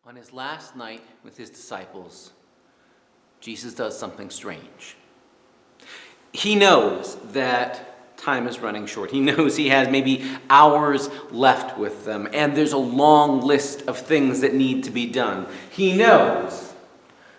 On his last night with his disciples, Jesus does something strange. He knows that time is running short. He knows he has maybe hours left with them, and there's a long list of things that need to be done. He knows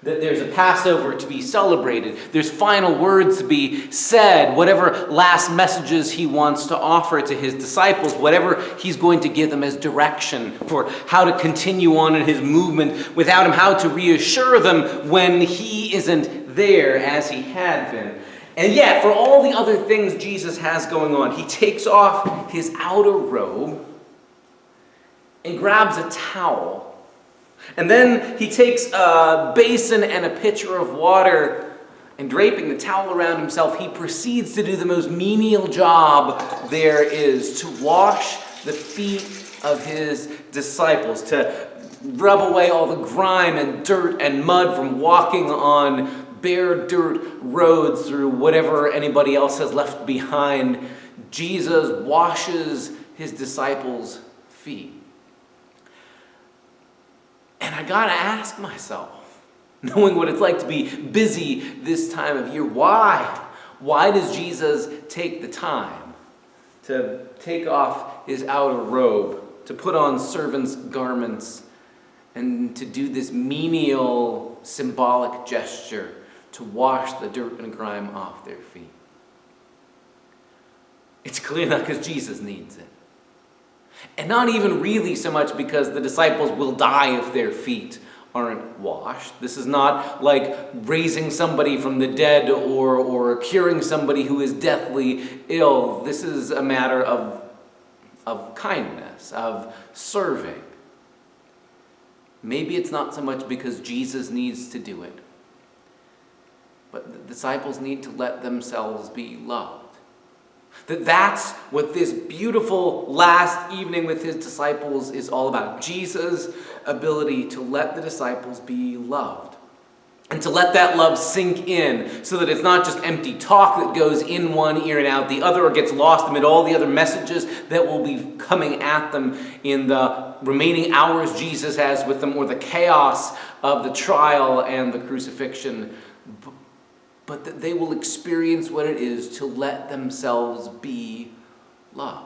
that there's a Passover to be celebrated. There's final words to be said, whatever last messages he wants to offer to his disciples, whatever he's going to give them as direction for how to continue on in his movement without him, how to reassure them when he isn't there as he had been. And yet, for all the other things Jesus has going on, he takes off his outer robe and grabs a towel. And then he takes a basin and a pitcher of water, and draping the towel around himself, he proceeds to do the most menial job there is, to wash the feet of his disciples, to rub away all the grime and dirt and mud from walking on bare dirt roads through whatever anybody else has left behind. Jesus washes his disciples' feet. And I gotta ask myself, knowing what it's like to be busy this time of year, why? Why does Jesus take the time to take off his outer robe, to put on servant's garments, and to do this menial symbolic gesture to wash the dirt and grime off their feet? It's clear not because Jesus needs it. And not even really so much because the disciples will die if their feet aren't washed. This is not like raising somebody from the dead or curing somebody who is deathly ill. This is a matter of kindness, of serving. Maybe it's not so much because Jesus needs to do it, but the disciples need to let themselves be loved. That's what this beautiful last evening with his disciples is all about. Jesus' ability to let the disciples be loved. And to let that love sink in so that it's not just empty talk that goes in one ear and out the other, or gets lost amid all the other messages that will be coming at them in the remaining hours Jesus has with them, or the chaos of the trial and the crucifixion. But that they will experience what it is to let themselves be loved.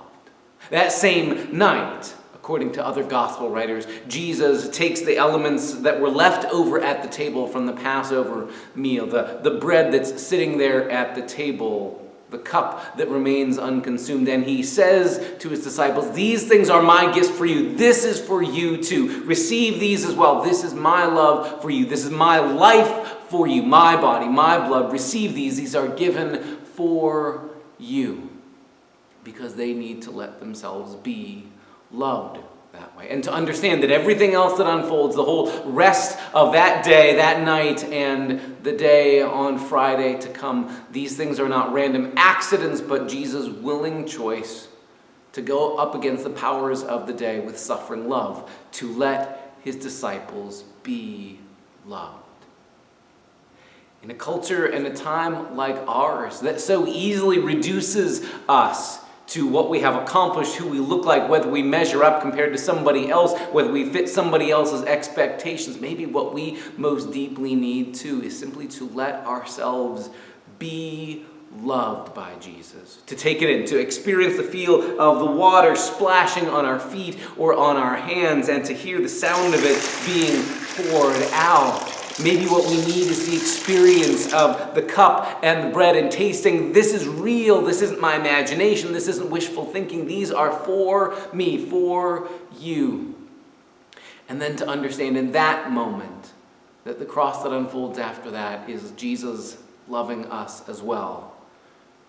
That same night, according to other gospel writers, Jesus takes the elements that were left over at the table from the Passover meal, the bread that's sitting there at the table, the cup that remains unconsumed, and he says to his disciples, "These things are my gifts for you. This is for you too. Receive these as well. This is my love for you. This is my life for you, my body, my blood. Receive these. These are given for you," because they need to let themselves be loved that way. And to understand that everything else that unfolds, the whole rest of that day, that night, and the day on Friday to come, these things are not random accidents, but Jesus' willing choice to go up against the powers of the day with suffering love, to let his disciples be loved. In a culture and a time like ours that so easily reduces us to what we have accomplished, who we look like, whether we measure up compared to somebody else, whether we fit somebody else's expectations, maybe what we most deeply need to is simply to let ourselves be loved by Jesus, to take it in, to experience the feel of the water splashing on our feet or on our hands, and to hear the sound of it being poured out. Maybe what we need is the experience of the cup and the bread and tasting, this is real, this isn't my imagination, this isn't wishful thinking, these are for me, for you. And then to understand in that moment that the cross that unfolds after that is Jesus loving us as well.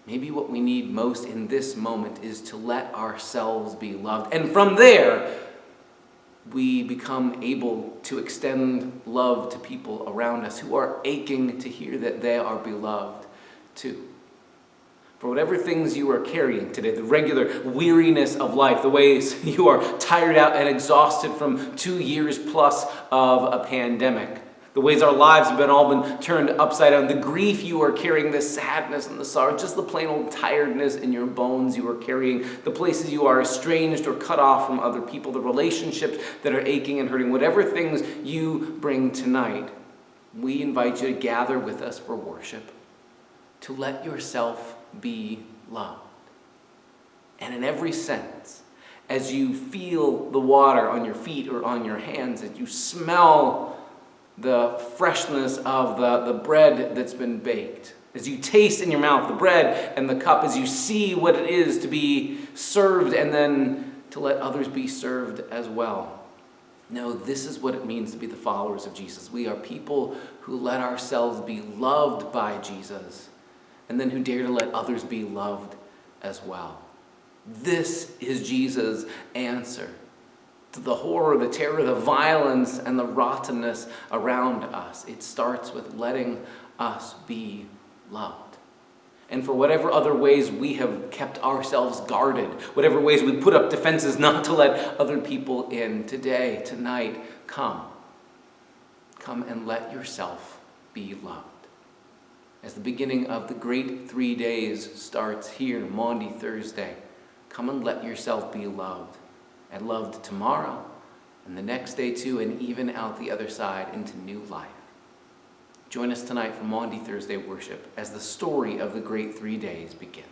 Maybe what we need most in this moment is to let ourselves be loved. And from there, we become able to extend love to people around us who are aching to hear that they are beloved too. For whatever things you are carrying today, the regular weariness of life, the ways you are tired out and exhausted from 2 years plus of a pandemic, The ways our lives have all been turned upside down. The grief you are carrying, the sadness and the sorrow, just the plain old tiredness in your bones you are carrying. The places you are estranged or cut off from other people. The relationships that are aching and hurting. Whatever things you bring tonight, we invite you to gather with us for worship. To let yourself be loved. And in every sense, as you feel the water on your feet or on your hands, as you smell the freshness of the bread that's been baked, as you taste in your mouth the bread and the cup, as you see what it is to be served and then to let others be served as well. No, this is what it means to be the followers of Jesus. We are people who let ourselves be loved by Jesus and then who dare to let others be loved as well. This is Jesus' answer to the horror, the terror, the violence, and the rottenness around us. It starts with letting us be loved. And for whatever other ways we have kept ourselves guarded, whatever ways we put up defenses not to let other people in, today, tonight, come. Come and let yourself be loved. As the beginning of the great 3 days starts here, Maundy Thursday, come and let yourself be loved. And loved tomorrow, and the next day too, and even out the other side into new life. Join us tonight for Maundy Thursday worship as the story of the great 3 days begins.